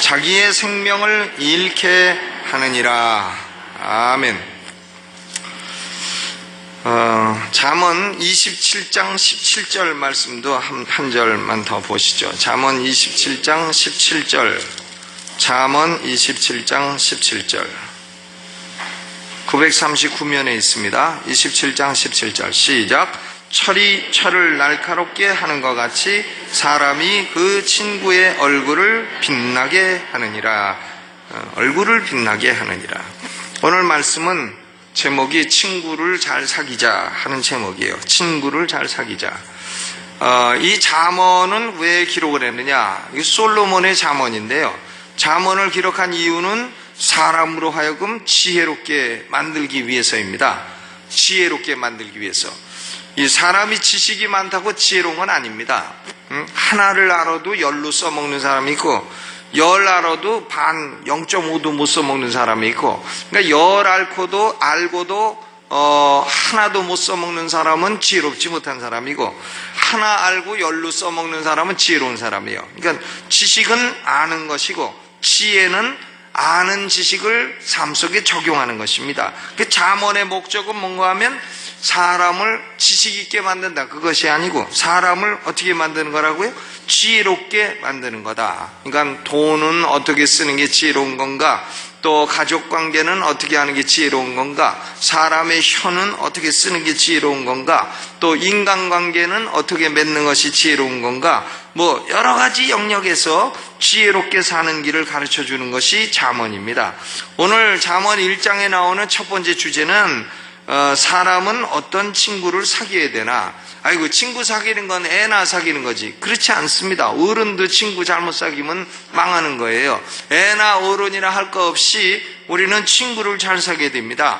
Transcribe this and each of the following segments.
자기의 생명을 잃게 하느니라. 아멘. 잠언 27장 17절 말씀도 한 절만 더 보시죠. 잠언 27장 17절. 잠언 27장 17절. 939면에 있습니다. 27장 17절 시작. 철이 철을 날카롭게 하는 것 같이 사람이 그 친구의 얼굴을 빛나게 하느니라. 얼굴을 빛나게 하느니라. 오늘 말씀은 제목이 친구를 잘 사귀자 하는 제목이에요. 친구를 잘 사귀자. 이 잠언은 왜 기록을 했느냐? 이 솔로몬의 잠언인데요. 잠언을 기록한 이유는 사람으로 하여금 지혜롭게 만들기 위해서입니다. 지혜롭게 만들기 위해서. 이 사람이 지식이 많다고 지혜로운 건 아닙니다. 하나를 알아도 열로 써먹는 사람이 있고, 열 알아도 반 0.5도 못 써먹는 사람이 있고, 그러니까 열 알고도 하나도 못 써먹는 사람은 지혜롭지 못한 사람이고, 하나 알고 열로 써먹는 사람은 지혜로운 사람이에요. 그러니까 지식은 아는 것이고 지혜는 아는 지식을 삶 속에 적용하는 것입니다. 그 잠언의 목적은 뭔가 하면 사람을 지식 있게 만든다, 그것이 아니고 사람을 어떻게 만드는 거라고요? 지혜롭게 만드는 거다. 그러니까 돈은 어떻게 쓰는 게 지혜로운 건가, 또 가족관계는 어떻게 하는 게 지혜로운 건가, 사람의 혀는 어떻게 쓰는 게 지혜로운 건가, 또 인간관계는 어떻게 맺는 것이 지혜로운 건가, 뭐 여러 가지 영역에서 지혜롭게 사는 길을 가르쳐 주는 것이 잠언입니다. 오늘 잠언 1장에 나오는 첫 번째 주제는 사람은 어떤 친구를 사귀어야 되나. 아이고, 친구 사귀는 건 애나 사귀는 거지. 그렇지 않습니다. 어른도 친구 잘못 사귀면 망하는 거예요. 애나 어른이나 할 거 없이 우리는 친구를 잘 사귀어야 됩니다.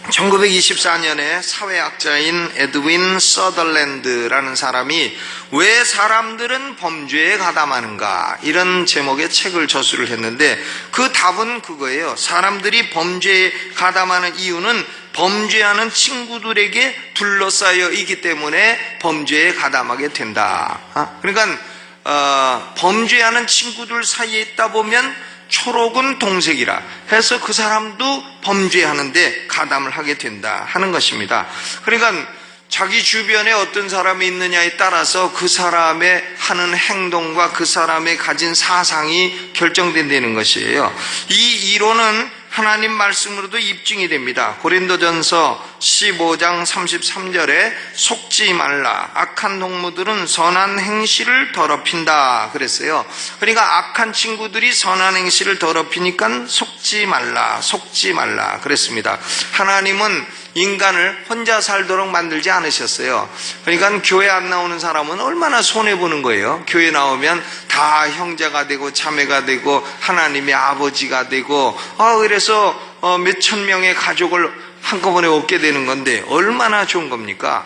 1924년에 사회학자인 에드윈 서덜랜드라는 사람이 왜 사람들은 범죄에 가담하는가, 이런 제목의 책을 저술을 했는데 그 답은 그거예요. 사람들이 범죄에 가담하는 이유는 범죄하는 친구들에게 둘러싸여 있기 때문에 범죄에 가담하게 된다. 그러니까 범죄하는 친구들 사이에 있다 보면 초록은 동색이라 해서 그 사람도 범죄하는데 가담을 하게 된다 하는 것입니다. 그러니까 자기 주변에 어떤 사람이 있느냐에 따라서 그 사람의 하는 행동과 그 사람의 가진 사상이 결정된다는 것이에요. 이 이론은 하나님 말씀으로도 입증이 됩니다. 고린도전서 15장 33절에 속지 말라, 악한 동무들은 선한 행실을 더럽힌다 그랬어요. 그러니까 악한 친구들이 선한 행실을 더럽히니까 속지 말라 그랬습니다. 하나님은 인간을 혼자 살도록 만들지 않으셨어요. 그러니까 교회 안 나오는 사람은 얼마나 손해보는 거예요. 교회 나오면 다 형제가 되고 자매가 되고 하나님의 아버지가 되고, 그래서 몇천 명의 가족을 한꺼번에 얻게 되는 건데 얼마나 좋은 겁니까?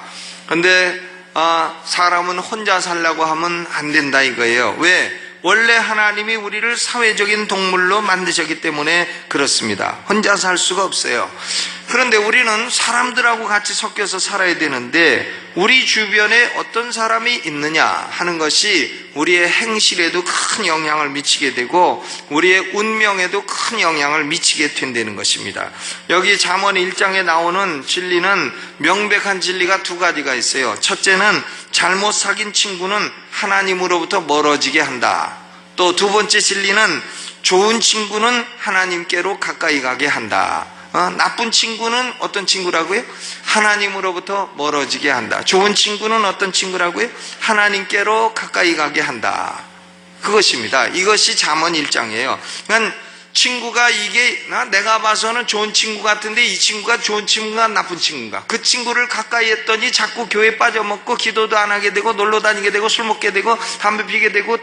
근데 사람은 혼자 살라고 하면 안 된다 이거예요. 왜? 원래 하나님이 우리를 사회적인 동물로 만드셨기 때문에 그렇습니다. 혼자 살 수가 없어요. 그런데 우리는 사람들하고 같이 섞여서 살아야 되는데 우리 주변에 어떤 사람이 있느냐 하는 것이 우리의 행실에도 큰 영향을 미치게 되고 우리의 운명에도 큰 영향을 미치게 된다는 것입니다. 여기 잠언 1장에 나오는 진리는 명백한 진리가 두 가지가 있어요. 첫째는 잘못 사귄 친구는 하나님으로부터 멀어지게 한다. 또 두 번째 진리는 좋은 친구는 하나님께로 가까이 가게 한다. 나쁜 친구는 어떤 친구라고요? 하나님으로부터 멀어지게 한다. 좋은 친구는 어떤 친구라고요? 하나님께로 가까이 가게 한다. 그것입니다. 이것이 잠언 1장이에요. 그러니까 친구가 이게 내가 봐서는 좋은 친구 같은데 이 친구가 좋은 친구가 나쁜 친구인가? 그 친구를 가까이 했더니 자꾸 교회 빠져먹고 기도도 안 하게 되고 놀러 다니게 되고 술 먹게 되고 담배 피게 되고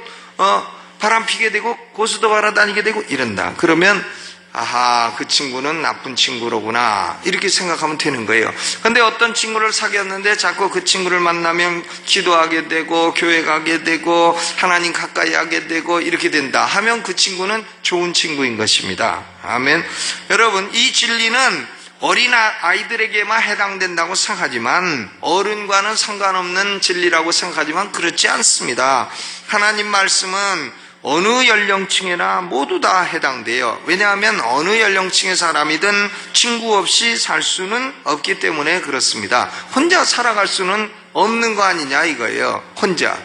바람 피게 되고 고수도 바라 다니게 되고 이런다. 그러면 아하, 그 친구는 나쁜 친구로구나 이렇게 생각하면 되는 거예요. 근데 어떤 친구를 사귀었는데 자꾸 그 친구를 만나면 기도하게 되고 교회 가게 되고 하나님 가까이 하게 되고 이렇게 된다 하면 그 친구는 좋은 친구인 것입니다. 아멘. 여러분, 이 진리는 어린 아이들에게만 해당된다고 생각하지만 어른과는 상관없는 진리라고 생각하지만 그렇지 않습니다. 하나님 말씀은 어느 연령층이나 모두 다 해당돼요. 왜냐하면 어느 연령층의 사람이든 친구 없이 살 수는 없기 때문에 그렇습니다. 혼자 살아갈 수는 없는 거 아니냐 이거예요. 혼자.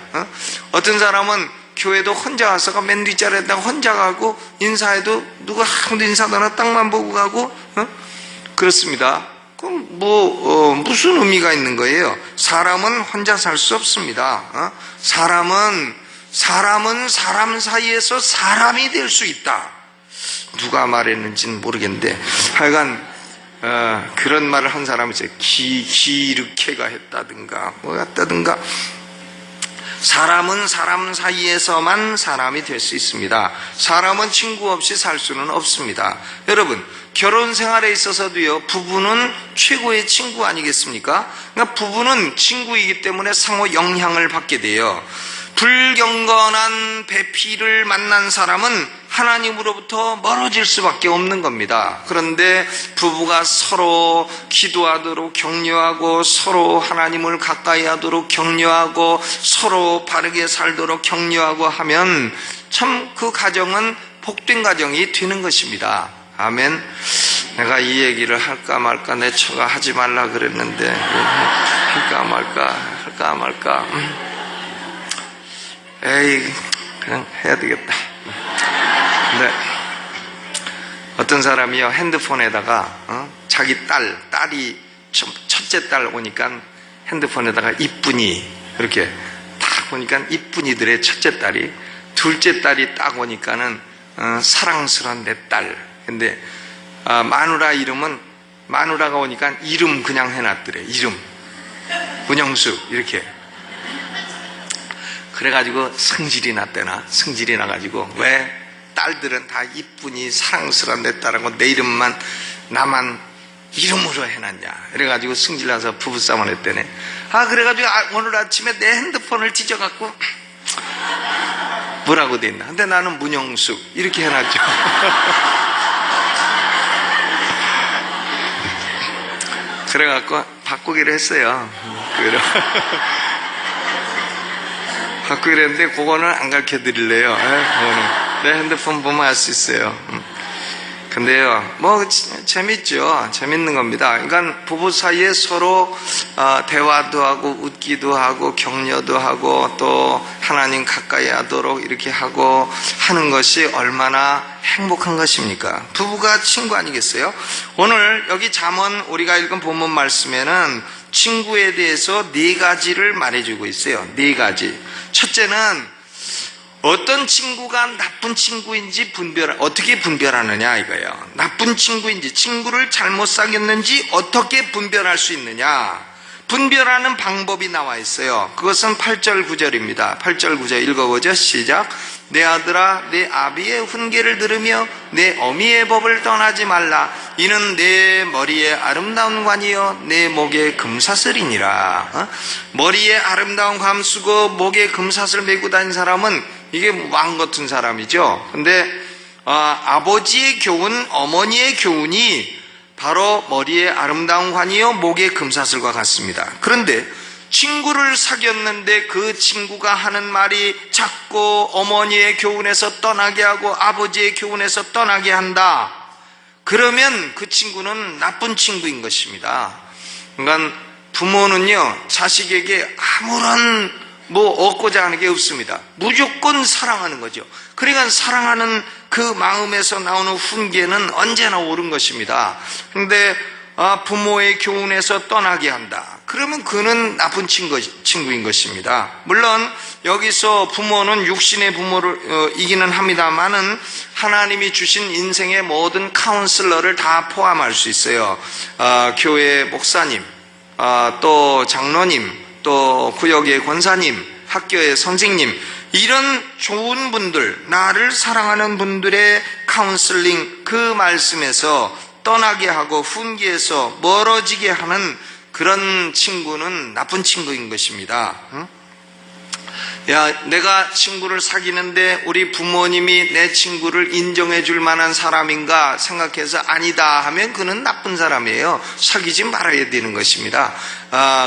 어떤 사람은 교회도 혼자 와서가 맨 뒷자리에다가 혼자 가고, 인사해도 누가 아무도 인사도 안 하고 땅만 보고 가고, 그렇습니다. 그럼 무슨 의미가 있는 거예요? 사람은 혼자 살 수 없습니다. 사람은 사람 사이에서 사람이 될 수 있다. 누가 말했는지는 모르겠는데 하여간 그런 말을 한 사람이 있어요. 기르케가 했다든가 뭐 했다든가. 사람은 사람 사이에서만 사람이 될 수 있습니다. 사람은 친구 없이 살 수는 없습니다. 여러분, 결혼 생활에 있어서도요, 부부는 최고의 친구 아니겠습니까? 그러니까 부부는 친구이기 때문에 상호 영향을 받게 돼요. 불경건한 배필을 만난 사람은 하나님으로부터 멀어질 수밖에 없는 겁니다. 그런데 부부가 서로 기도하도록 격려하고, 서로 하나님을 가까이 하도록 격려하고, 서로 바르게 살도록 격려하고 하면 참 그 가정은 복된 가정이 되는 것입니다. 아멘. 내가 이 얘기를 할까 말까, 내 처가 하지 말라 그랬는데 할까 말까. 에이, 그냥 해야 되겠다. 네. 어떤 사람이요, 핸드폰에다가 자기 딸이 첫째 딸 오니까 핸드폰에다가 이쁜이 이렇게 딱 보니까 이쁜이들의 첫째 딸이, 둘째 딸이 딱 오니까는 사랑스러운 내 딸. 근데 마누라 이름은, 마누라가 오니까 이름 그냥 해놨더래. 이름 문영숙 이렇게. 그래가지고 성질이 났대나. 성질이 나가지고, 왜 딸들은 다 이쁘니 사랑스러운 내 딸하고 내 이름만 나만 이름으로 해놨냐. 그래가지고 성질나서 부부싸움을 했대네. 그래가지고 오늘 아침에 내 핸드폰을 찢어갖고 뭐라고 돼 있나. 근데 나는 문영숙 이렇게 해놨죠. 그래갖고 바꾸기로 했어요. 바꾸기로 했는데 그거는 안 가르쳐 드릴래요. 그거는 내 핸드폰 보면 알 수 있어요. 근데요, 뭐 재밌죠. 재밌는 겁니다. 그러니까 부부 사이에 서로 대화도 하고 웃기도 하고 격려도 하고 또 하나님 가까이 하도록 이렇게 하고 하는 것이 얼마나 행복한 것입니까? 부부가 친구 아니겠어요? 오늘 여기 잠언 우리가 읽은 본문 말씀에는 친구에 대해서 4가지를 말해주고 있어요. 4가지. 첫째는 어떤 친구가 나쁜 친구인지 어떻게 분별하느냐 이거예요. 나쁜 친구인지, 친구를 잘못 사귀었는지 어떻게 분별할 수 있느냐. 분별하는 방법이 나와 있어요. 그것은 8절 9절입니다. 8절 9절 읽어보죠. 시작. 내 아들아, 내 아비의 훈계를 들으며 내 어미의 법을 떠나지 말라. 이는 내 머리에 아름다운 관이요 내 목에 금사슬이니라. 머리에 아름다운 관 쓰고 목에 금사슬 메고 다니는 사람은 이게 왕 같은 사람이죠. 근데 아버지의 교훈, 어머니의 교훈이 바로 머리에 아름다운 관이요 목에 금사슬과 같습니다. 그런데 친구를 사귀었는데 그 친구가 하는 말이 자꾸 어머니의 교훈에서 떠나게 하고 아버지의 교훈에서 떠나게 한다. 그러면 그 친구는 나쁜 친구인 것입니다. 그러니까 부모는요, 자식에게 아무런 얻고자 하는 게 없습니다. 무조건 사랑하는 거죠. 그러니까 사랑하는 그 마음에서 나오는 훈계는 언제나 옳은 것입니다. 그런데 부모의 교훈에서 떠나게 한다. 그러면 그는 나쁜 친구인 것입니다. 물론 여기서 부모는 육신의 부모를 이기는 합니다만은 하나님이 주신 인생의 모든 카운슬러를 다 포함할 수 있어요. 교회 목사님, 또 장로님, 또 구역의 권사님, 학교의 선생님, 이런 좋은 분들, 나를 사랑하는 분들의 카운슬링, 그 말씀에서 떠나게 하고 훈계에서 멀어지게 하는 그런 친구는 나쁜 친구인 것입니다. 야, 내가 친구를 사귀는데 우리 부모님이 내 친구를 인정해 줄 만한 사람인가 생각해서 아니다 하면 그는 나쁜 사람이에요. 사귀지 말아야 되는 것입니다.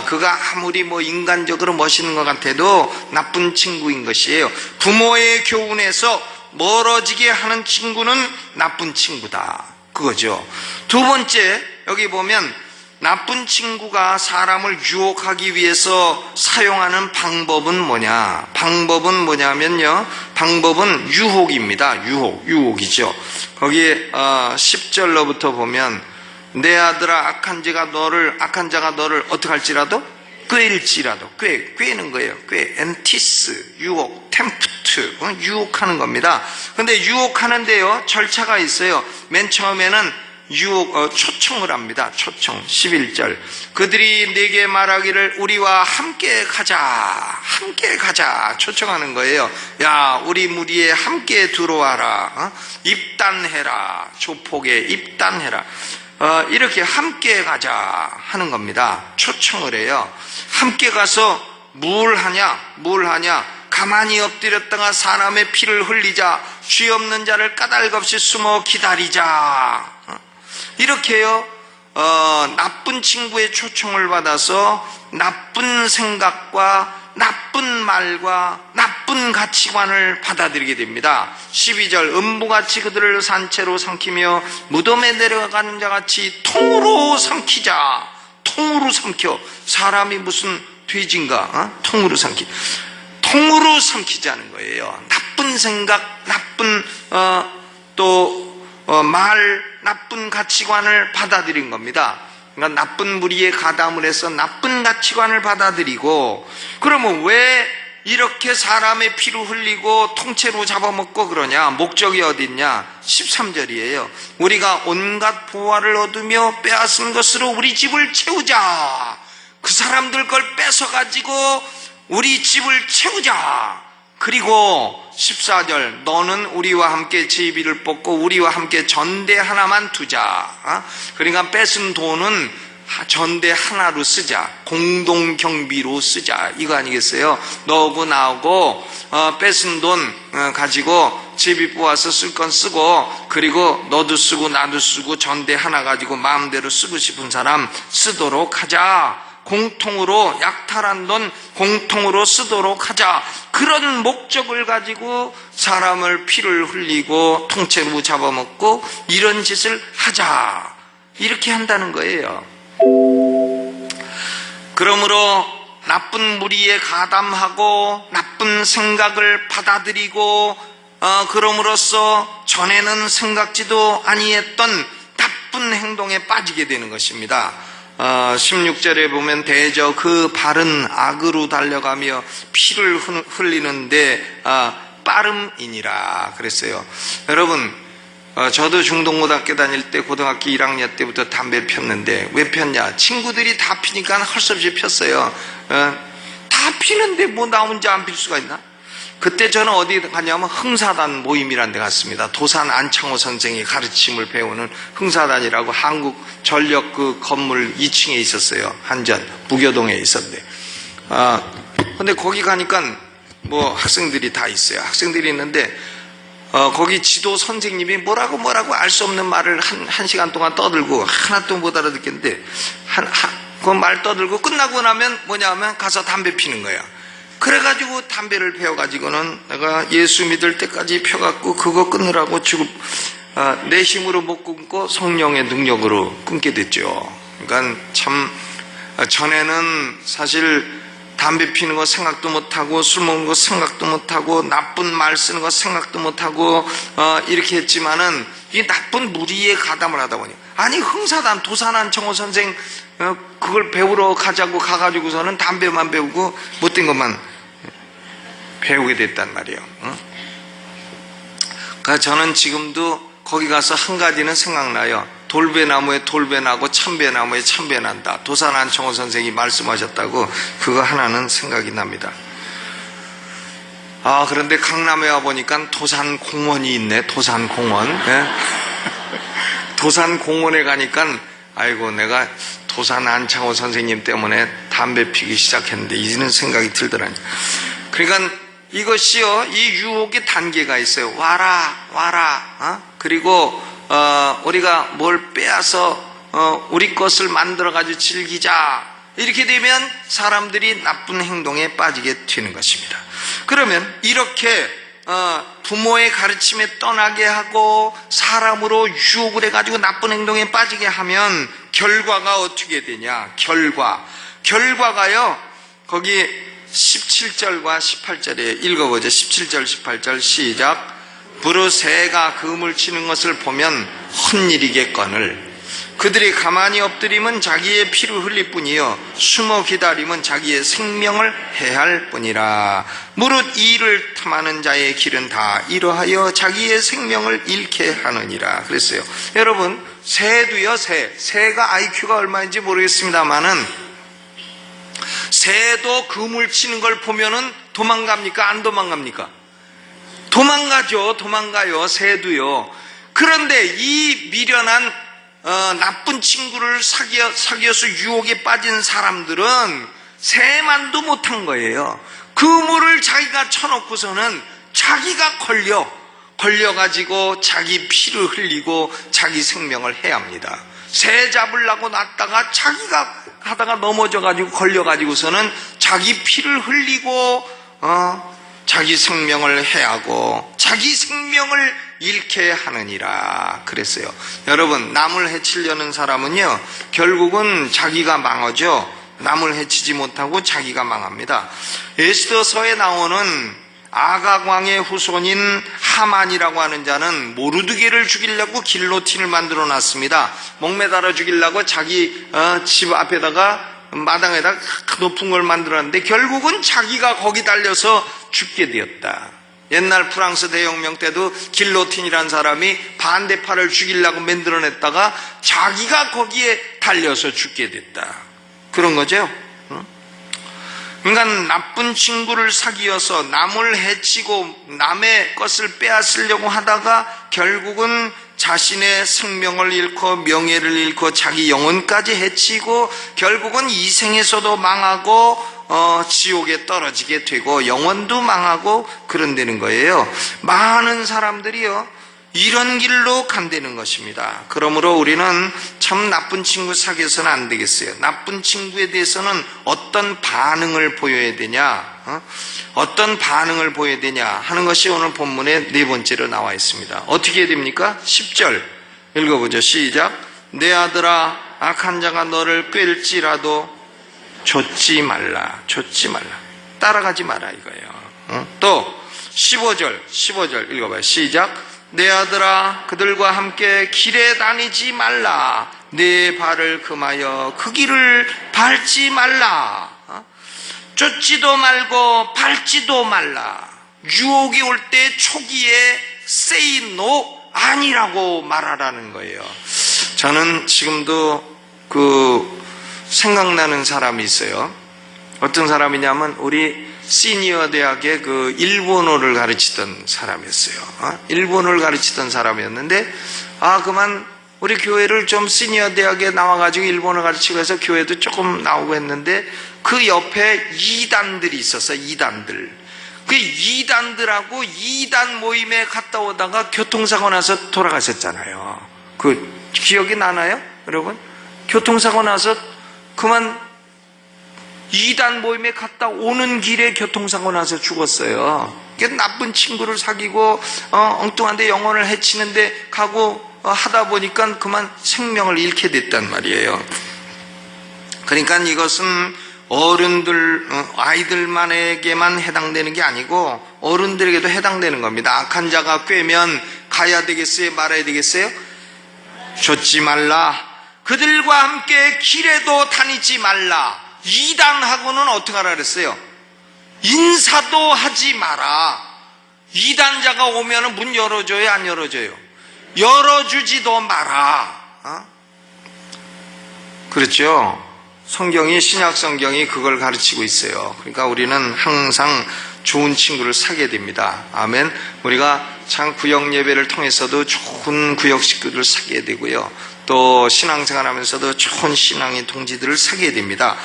그가 아무리 뭐 인간적으로 멋있는 것 같아도 나쁜 친구인 것이에요. 부모의 교훈에서 멀어지게 하는 친구는 나쁜 친구다. 그거죠. 두 번째, 여기 보면 나쁜 친구가 사람을 유혹하기 위해서 사용하는 방법은 뭐냐? 방법은 뭐냐면요, 방법은 유혹입니다. 유혹이죠. 거기에 10절로부터 보면 내 아들아 악한 자가 너를 어떻게 할지라도 꾀일지라도, 꾀는 거예요. 엔티스, 유혹, 템프트, 유혹하는 겁니다. 근데 유혹하는데요, 절차가 있어요. 맨 처음에는 초청을 합니다. 초청. 11절. 그들이 내게 말하기를 우리와 함께 가자. 초청하는 거예요. 야, 우리 무리에 함께 들어와라. 입단해라. 조폭에 입단해라. 이렇게 함께 가자 하는 겁니다. 초청을 해요. 함께 가서 뭘 하냐? 가만히 엎드렸다가 사람의 피를 흘리자. 죄 없는 자를 까닭없이 숨어 기다리자. 이렇게요, 나쁜 친구의 초청을 받아서 나쁜 생각과 나쁜 말과 나쁜 가치관을 받아들이게 됩니다. 12절. 음부같이 그들을 산채로 삼키며 무덤에 내려가는 자같이 통으로 삼키자. 통으로 삼켜. 사람이 무슨 돼지인가? 통으로 삼키자는 거예요. 나쁜 생각, 나쁜 말, 나쁜 가치관을 받아들인 겁니다. 그러니까 나쁜 무리에 가담을 해서 나쁜 가치관을 받아들이고, 그러면 왜 이렇게 사람의 피를 흘리고 통째로 잡아먹고 그러냐? 목적이 어딨냐? 13절이에요. 우리가 온갖 보화를 얻으며 빼앗은 것으로 우리 집을 채우자. 그 사람들 걸 뺏어가지고 우리 집을 채우자. 그리고 14절. 너는 우리와 함께 제비를 뽑고 우리와 함께 전대 하나만 두자. 그러니까 뺏은 돈은 전대 하나로 쓰자. 공동경비로 쓰자. 이거 아니겠어요? 너하고 나하고 뺏은 돈 가지고 제비 뽑아서 쓸 건 쓰고, 그리고 너도 쓰고 나도 쓰고 전대 하나 가지고 마음대로 쓰고 싶은 사람 쓰도록 하자. 공통으로, 약탈한 돈 공통으로 쓰도록 하자. 그런 목적을 가지고 사람을 피를 흘리고 통째로 잡아먹고 이런 짓을 하자. 이렇게 한다는 거예요. 그러므로 나쁜 무리에 가담하고 나쁜 생각을 받아들이고, 그럼으로써 전에는 생각지도 아니했던 나쁜 행동에 빠지게 되는 것입니다. 16절에 보면 대저 그 발은 악으로 달려가며 피를 흘리는데 빠름이니라 그랬어요. 여러분, 저도 중동고등학교 다닐 때 고등학교 1학년 때부터 담배를 폈는데, 왜 폈냐? 친구들이 다 피니까 할 수 없이 폈어요. 다 피는데 뭐 나 혼자 안 필 수가 있나? 그때 저는 어디 가냐면 흥사단 모임이라는 데 갔습니다. 도산 안창호 선생이 가르침을 배우는 흥사단이라고 한국 전력 그 건물 2층에 있었어요. 한전 무교동에 있었는데, 근데 거기 가니까 뭐 학생들이 다 있어요. 학생들이 있는데 거기 지도 선생님이 뭐라고 알 수 없는 말을 한 시간 동안 떠들고 하나도 못 알아듣겠는데, 그 말 떠들고 끝나고 나면 뭐냐면 가서 담배 피는 거야. 그래가지고 담배를 피워가지고는 내가 예수 믿을 때까지 펴갖고 그거 끊으라고 내 힘으로 못 끊고 성령의 능력으로 끊게 됐죠. 그러니까 참 전에는 사실 담배 피는 거 생각도 못하고 술 먹는 거 생각도 못하고 나쁜 말 쓰는 거 생각도 못하고 이렇게 했지만은 이 나쁜 무리에 가담을 하다 보니, 아니 흥사단 도산안청호 선생 그걸 배우러 가자고 가가지고서는 담배만 배우고 못된 것만 배우게 됐단 말이에요. 그러니까 저는 지금도 거기 가서 한 가지는 생각나요. 돌배나무에 돌배나고 참배나무에 참배난다. 도산안청호 선생이 말씀하셨다고 그거 하나는 생각이 납니다. 그런데 강남에 와보니까 도산공원이 있네. 도산공원. 예? 도산공원에 가니까 아이고 내가 도산안창호 선생님 때문에 담배 피기 시작했는데 이런 생각이 들더라니. 그러니까 이것이요, 이 유혹의 단계가 있어요. 와라. 그리고 우리가 뭘 빼앗아 우리 것을 만들어가지고 즐기자. 이렇게 되면 사람들이 나쁜 행동에 빠지게 되는 것입니다. 그러면 이렇게 부모의 가르침에 떠나게 하고 사람으로 유혹을 해가지고 나쁜 행동에 빠지게 하면 결과가 어떻게 되냐? 결과가요, 거기 17절과 18절에 읽어보죠. 17절 18절 시작. 부르 새가 그음을 치는 것을 보면 헛일이겠거늘 그들이 가만히 엎드림은 자기의 피를 흘릴 뿐이요 숨어 기다림은 자기의 생명을 해할 뿐이라. 무릇 이 일을 탐하는 자의 길은 다 이러하여 자기의 생명을 잃게 하느니라 그랬어요. 여러분, 새도요, 새가 IQ가 얼마인지 모르겠습니다만은 새도 그물 치는 걸 보면은 도망갑니까? 안 도망갑니까? 도망가요. 새도요. 그런데 이 미련한 나쁜 친구를 사귀어서 유혹에 빠진 사람들은 새만도 못한 거예요. 그물을 자기가 쳐놓고서는 자기가 걸려가지고 자기 피를 흘리고 자기 생명을 해야 합니다. 새 잡으려고 놨다가 자기가 하다가 넘어져가지고 걸려가지고서는 자기 피를 흘리고 자기 생명을 해하고 자기 생명을 잃게 하느니라 그랬어요. 여러분, 남을 해치려는 사람은요, 결국은 자기가 망하죠. 남을 해치지 못하고 자기가 망합니다. 에스더서에 나오는 아각 왕의 후손인 하만이라고 하는 자는 모르드게를 죽이려고 길로틴을 만들어 놨습니다. 목매달아 죽이려고 자기 집 앞에다가 마당에다가 높은 걸 만들었는데 결국은 자기가 거기 달려서 죽게 되었다. 옛날 프랑스 대혁명 때도 길로틴이라는 사람이 반대파를 죽이려고 만들어냈다가 자기가 거기에 달려서 죽게 됐다. 그런 거죠. 그러니까 나쁜 친구를 사귀어서 남을 해치고 남의 것을 빼앗으려고 하다가 결국은 자신의 생명을 잃고 명예를 잃고 자기 영혼까지 해치고 결국은 이 생에서도 망하고 지옥에 떨어지게 되고 영혼도 망하고 그런다는 거예요. 많은 사람들이요, 이런 길로 간다는 것입니다. 그러므로 우리는 참 나쁜 친구 사귀어서는 안 되겠어요. 나쁜 친구에 대해서는 어떤 반응을 보여야 되냐, 어떤 반응을 보여야 되냐 하는 것이 오늘 본문의 네 번째로 나와 있습니다. 어떻게 해야 됩니까? 10절 읽어보죠. 시작. 내 아들아, 악한 자가 너를 꿰일지라도 좇지 말라. 따라가지 마라 이거예요. 또 15절 읽어봐요. 시작. 내 아들아, 그들과 함께 길에 다니지 말라. 내 발을 금하여 그 길을 밟지 말라. 쫓지도 말고 밟지도 말라. 유혹이 올 때 초기에 say no, 아니라고 말하라는 거예요. 저는 지금도 생각나는 사람이 있어요. 어떤 사람이냐면 우리 시니어 대학의 일본어를 가르치던 사람이었어요. 일본어를 가르치던 사람이었는데 그만 우리 교회를 좀 시니어 대학에 나와가지고 일본어 가르치고 해서 교회도 조금 나오고 했는데 그 옆에 2단들이 있었어요. 2단들. 그 2단들하고 2단 모임에 갔다 오다가 교통사고 나서 돌아가셨잖아요. 그 기억이 나나요, 여러분? 교통사고 나서 그만 2단 모임에 갔다 오는 길에 교통사고 나서 죽었어요. 나쁜 친구를 사귀고 엉뚱한데 영혼을 해치는데 가고 하다 보니까 그만 생명을 잃게 됐단 말이에요. 그러니까 이것은 어른들, 아이들만에게만 해당되는 게 아니고 어른들에게도 해당되는 겁니다. 악한 자가 꿰면 가야 되겠어요? 말아야 되겠어요? 좇지 말라. 그들과 함께 길에도 다니지 말라. 2단하고는 어떻게 하라 그랬어요? 인사도 하지 마라. 2단자가 오면 문 열어줘요, 안 열어줘요? 열어주지도 마라. 그렇죠? 신약 성경이 그걸 가르치고 있어요. 그러니까 우리는 항상 좋은 친구를 사귀어야 됩니다. 아멘. 우리가 참 구역 예배를 통해서도 좋은 구역 식구들을 사귀어야 되고요. 또 신앙생활하면서도 좋은 신앙의 동지들을 사귀어야 됩니다.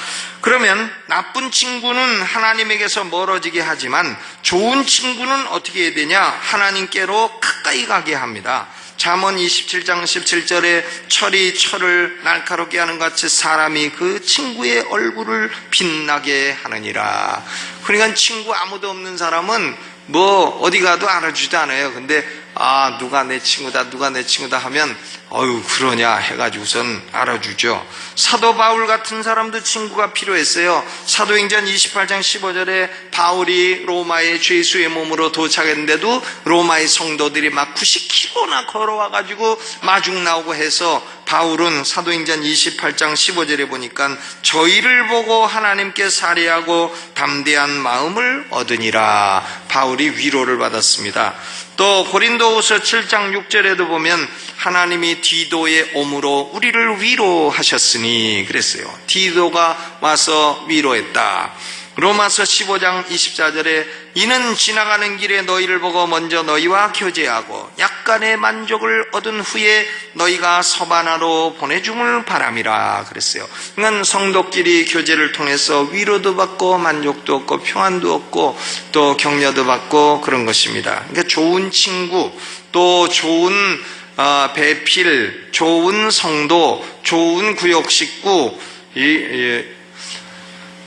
그러면 나쁜 친구는 하나님에게서 멀어지게 하지만 좋은 친구는 어떻게 해야 되냐? 하나님께로 가까이 가게 합니다. 잠언 27장 17절에 철이 철을 날카롭게 하는 같이 사람이 그 친구의 얼굴을 빛나게 하느니라. 그러니까 친구 아무도 없는 사람은 뭐 어디 가도 알아주지도 않아요. 근데 누가 내 친구다 하면 그러냐 해가지고선 알아주죠. 사도 바울 같은 사람도 친구가 필요했어요. 사도행전 28장 15절에 바울이 로마의 죄수의 몸으로 도착했는데도 로마의 성도들이 막 90km나 걸어와가지고 마중 나오고 해서 바울은 사도행전 28장 15절에 보니까 저희를 보고 하나님께 살해하고 담대한 마음을 얻으니라. 바울이 위로를 받았습니다. 또 고린도후서 7장 6절에도 보면 하나님이 디도의 오므로 우리를 위로하셨으니 그랬어요. 디도가 와서 위로했다. 로마서 15장 24절에 이는 지나가는 길에 너희를 보고 먼저 너희와 교제하고 약간의 만족을 얻은 후에 너희가 서바나로 보내줌을 바람이라 그랬어요. 그러니까 성도끼리 교제를 통해서 위로도 받고 만족도 얻고 평안도 얻고 또 격려도 받고 그런 것입니다. 그러니까 좋은 친구, 또 좋은 배필, 좋은 성도, 좋은 구역 식구,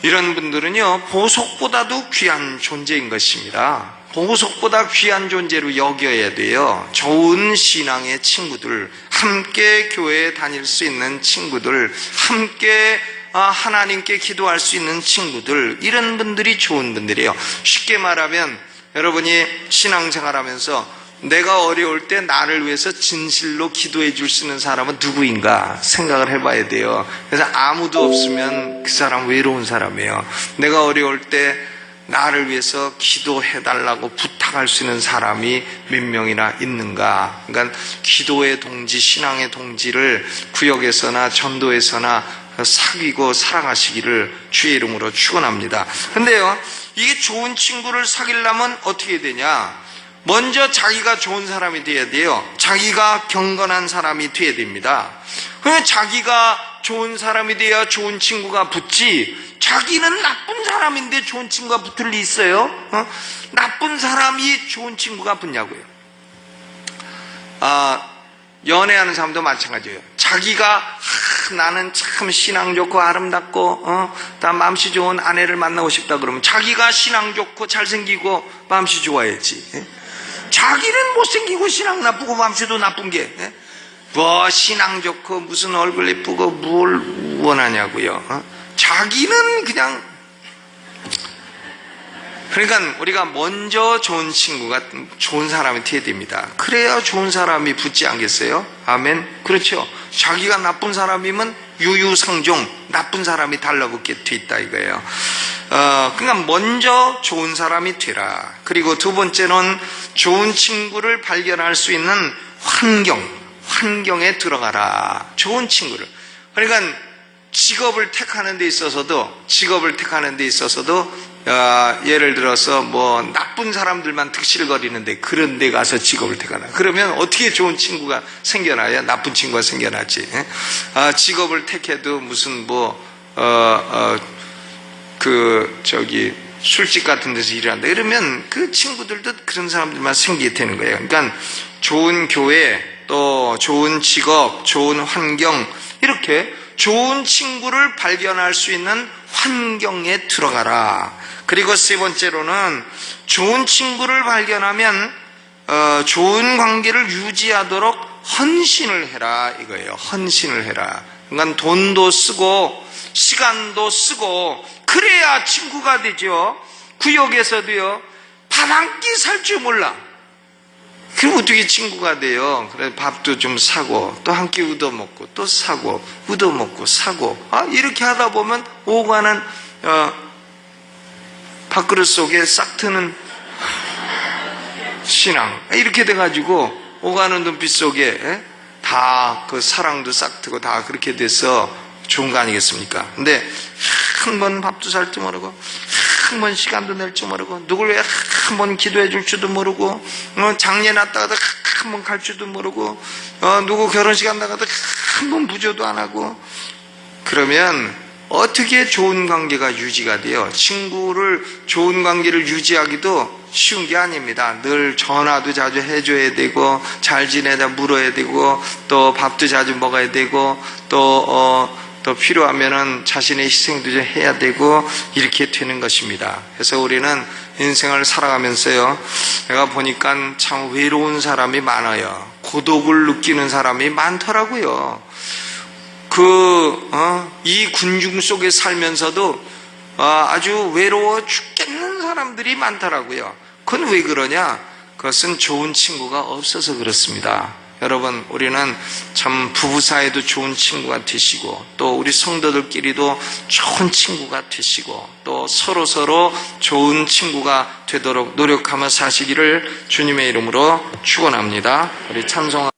이런 분들은요, 보석보다도 귀한 존재인 것입니다. 보석보다 귀한 존재로 여겨야 돼요. 좋은 신앙의 친구들, 함께 교회에 다닐 수 있는 친구들, 함께 하나님께 기도할 수 있는 친구들, 이런 분들이 좋은 분들이에요. 쉽게 말하면 여러분이 신앙생활하면서 내가 어려울 때 나를 위해서 진실로 기도해 줄 수 있는 사람은 누구인가 생각을 해봐야 돼요. 그래서 아무도 없으면 그 사람 외로운 사람이에요. 내가 어려울 때 나를 위해서 기도해 달라고 부탁할 수 있는 사람이 몇 명이나 있는가. 그러니까 기도의 동지, 신앙의 동지를 구역에서나 전도에서나 사귀고 살아가시기를 주의 이름으로 축원합니다. 근데요, 이게 좋은 친구를 사귀려면 어떻게 되냐? 먼저 자기가 좋은 사람이 돼야 돼요. 자기가 경건한 사람이 돼야 됩니다. 그냥 자기가 좋은 사람이 돼야 좋은 친구가 붙지, 자기는 나쁜 사람인데 좋은 친구가 붙을 리 있어요? 나쁜 사람이 좋은 친구가 붙냐고요. 연애하는 사람도 마찬가지예요. 자기가 나는 참 신앙 좋고 아름답고 나 맘씨 좋은 아내를 만나고 싶다 그러면 자기가 신앙 좋고 잘생기고 맘씨 좋아야지. 자기는 못생기고 신앙 나쁘고 맘씨도 나쁜 게 뭐 신앙 좋고 무슨 얼굴 예쁘고 뭘 원하냐고요. 자기는 그냥. 그러니까 우리가 먼저 좋은 친구가 좋은 사람이 되어야 됩니다. 그래야 좋은 사람이 붙지 않겠어요? 아멘. 그렇죠. 자기가 나쁜 사람이면 유유상종 나쁜 사람이 달라붙게 돼 있다 이거예요. 그러니까 먼저 좋은 사람이 되라. 그리고 두 번째는 좋은 친구를 발견할 수 있는 환경에 들어가라. 좋은 친구를. 그러니까 직업을 택하는 데 있어서도 예를 들어서 뭐 나쁜 사람들만 득실거리는데 그런 데 가서 직업을 택하나. 그러면 어떻게 좋은 친구가 생겨나요? 나쁜 친구가 생겨나지. 직업을 택해도 무슨 술집 같은 데서 일한다. 이러면 그 친구들도 그런 사람들만 생기게 되는 거예요. 그러니까 좋은 교회, 또 좋은 직업, 좋은 환경, 이렇게 좋은 친구를 발견할 수 있는 환경에 들어가라. 그리고 세 번째로는 좋은 친구를 발견하면 좋은 관계를 유지하도록 헌신을 해라 이거예요. 헌신을 해라. 그러니까 돈도 쓰고 시간도 쓰고 그래야 친구가 되죠. 구역에서도요, 밥 한 끼 살 줄 몰라. 그럼 어떻게 친구가 돼요? 그래 밥도 좀 사고 또 한 끼 얻어먹고 또 사고 얻어먹고 사고 이렇게 하다 보면 오가는 밥그릇 속에 싹 트는 신앙 이렇게 돼가지고 오가는 눈빛 속에 다 그 사랑도 싹 트고 다 그렇게 돼서 좋은 거 아니겠습니까? 근데 한 번 밥도 살 줄 모르고 한 번 시간도 낼 줄 모르고, 누굴 위해 한 번 기도해 줄 줄도 모르고, 장례 났다가도 한 번 갈 줄도 모르고, 누구 결혼식 한다가도 한 번 부조도 안 하고, 그러면 어떻게 좋은 관계가 유지가 돼요? 친구를, 좋은 관계를 유지하기도 쉬운 게 아닙니다. 늘 전화도 자주 해줘야 되고, 잘 지내다 물어야 되고, 또 밥도 자주 먹어야 되고, 또 필요하면은 자신의 희생도 좀 해야 되고, 이렇게 되는 것입니다. 그래서 우리는 인생을 살아가면서요, 내가 보니까 참 외로운 사람이 많아요. 고독을 느끼는 사람이 많더라고요. 이 군중 속에 살면서도 아주 외로워 죽겠는 사람들이 많더라고요. 그건 왜 그러냐? 그것은 좋은 친구가 없어서 그렇습니다. 여러분, 우리는 참 부부 사이도 좋은 친구가 되시고, 또 우리 성도들끼리도 좋은 친구가 되시고, 또 서로 좋은 친구가 되도록 노력하며 사시기를 주님의 이름으로 축원합니다. 우리 찬송